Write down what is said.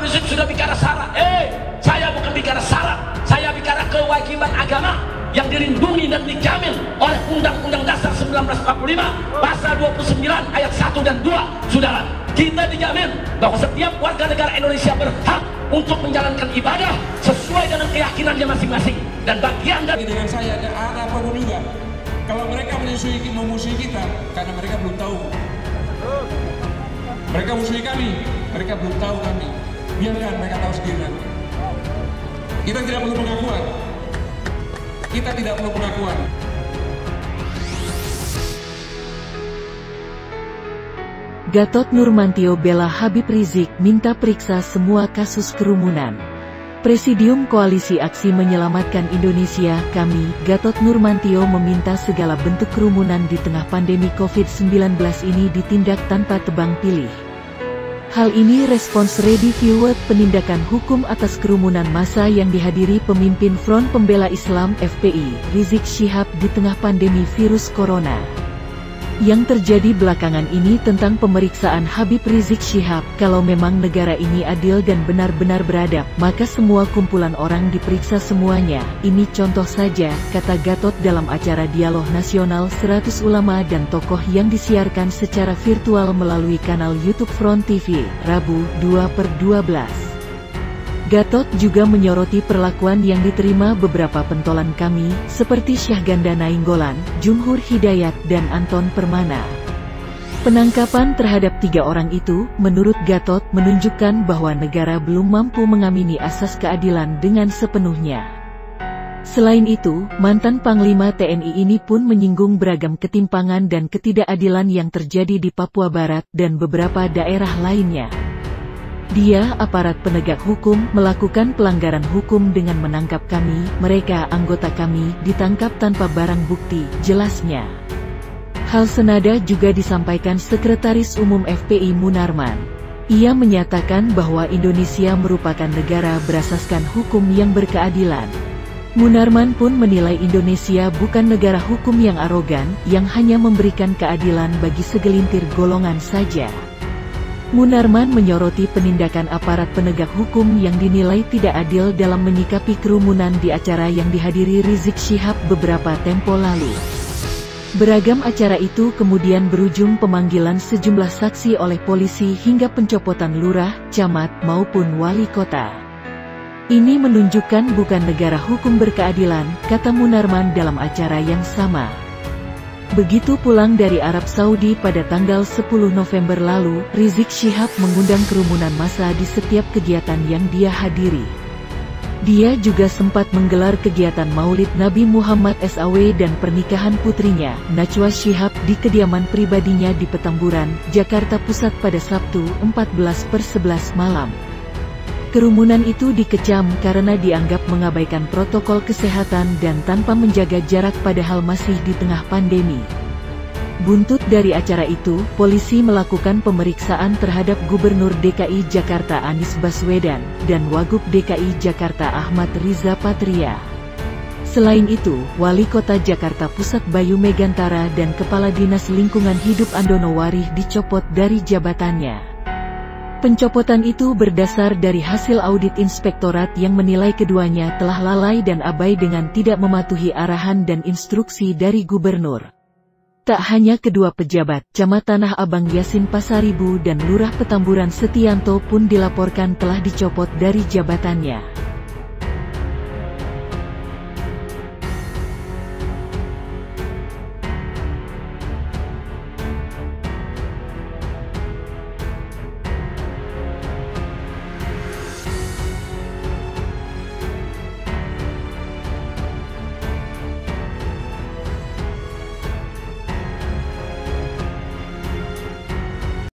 Rizik sudah bicara syarat. Saya bukan bicara syarat, saya bicara kewajiban agama yang dilindungi dan dijamin oleh Undang-Undang Dasar 1945 pasal 29 ayat 1 dan 2. Saudara, kita dijamin bahwa setiap warga negara Indonesia berhak untuk menjalankan ibadah sesuai dengan keyakinannya masing-masing. Dan bagian dari dengan saya ada apapun juga, kalau mereka memusuhi kita karena mereka belum tahu. Mereka musuhi kami, mereka belum tahu kami. Biarkan mereka tahu sendiri nanti. Kita tidak perlu pengakuan. Kita tidak perlu pengakuan. Gatot Nurmantio bela Habib Rizik, minta periksa semua kasus kerumunan. Presidium Koalisi Aksi Menyelamatkan Indonesia, kami, Gatot Nurmantio meminta segala bentuk kerumunan di tengah pandemi COVID-19 ini ditindak tanpa tebang pilih. Hal ini respons Ready Forward penindakan hukum atas kerumunan massa yang dihadiri pemimpin Front Pembela Islam FPI, Rizik Syihab di tengah pandemi virus corona. Yang terjadi belakangan ini tentang pemeriksaan Habib Rizik Syihab. Kalau memang negara ini adil dan benar-benar beradab, maka semua kumpulan orang diperiksa semuanya. Ini contoh saja, kata Gatot dalam acara Dialog Nasional 100 Ulama dan Tokoh yang disiarkan secara virtual melalui kanal YouTube Front TV, Rabu, 2/12. Gatot juga menyoroti perlakuan yang diterima beberapa pentolan kami, seperti Syahganda Nainggolan, Jumhur Hidayat, dan Anton Permana. Penangkapan terhadap 3 orang itu, menurut Gatot, menunjukkan bahwa negara belum mampu mengamini asas keadilan dengan sepenuhnya. Selain itu, mantan Panglima TNI ini pun menyinggung beragam ketimpangan dan ketidakadilan yang terjadi di Papua Barat dan beberapa daerah lainnya. Dia, aparat penegak hukum, melakukan pelanggaran hukum dengan menangkap kami, mereka anggota kami, ditangkap tanpa barang bukti, jelasnya. Hal senada juga disampaikan Sekretaris Umum FPI Munarman. Ia menyatakan bahwa Indonesia merupakan negara berasaskan hukum yang berkeadilan. Munarman pun menilai Indonesia bukan negara hukum yang arogan, yang hanya memberikan keadilan bagi segelintir golongan saja. Munarman menyoroti penindakan aparat penegak hukum yang dinilai tidak adil dalam menyikapi kerumunan di acara yang dihadiri Rizik Syihab beberapa tempo lalu. Beragam acara itu kemudian berujung pemanggilan sejumlah saksi oleh polisi hingga pencopotan lurah, camat, maupun wali kota. Ini menunjukkan bukan negara hukum berkeadilan, kata Munarman dalam acara yang sama. Begitu pulang dari Arab Saudi pada tanggal 10 November lalu, Rizik Syihab mengundang kerumunan massa di setiap kegiatan yang dia hadiri. Dia juga sempat menggelar kegiatan Maulid Nabi Muhammad SAW dan pernikahan putrinya, Najwa Syihab, di kediaman pribadinya di Petamburan, Jakarta Pusat pada Sabtu, 14/11 malam. Kerumunan itu dikecam karena dianggap mengabaikan protokol kesehatan dan tanpa menjaga jarak padahal masih di tengah pandemi. Buntut dari acara itu, polisi melakukan pemeriksaan terhadap Gubernur DKI Jakarta Anies Baswedan, dan Wagub DKI Jakarta Ahmad Riza Patria. Selain itu, Wali Kota Jakarta Pusat Bayu Megantara dan Kepala Dinas Lingkungan Hidup Andono Warih dicopot dari jabatannya. Pencopotan itu berdasar dari hasil audit inspektorat yang menilai keduanya telah lalai dan abai dengan tidak mematuhi arahan dan instruksi dari gubernur. Tak hanya kedua pejabat, Camat Tanah Abang Yasin Pasaribu dan Lurah Petamburan Setianto pun dilaporkan telah dicopot dari jabatannya.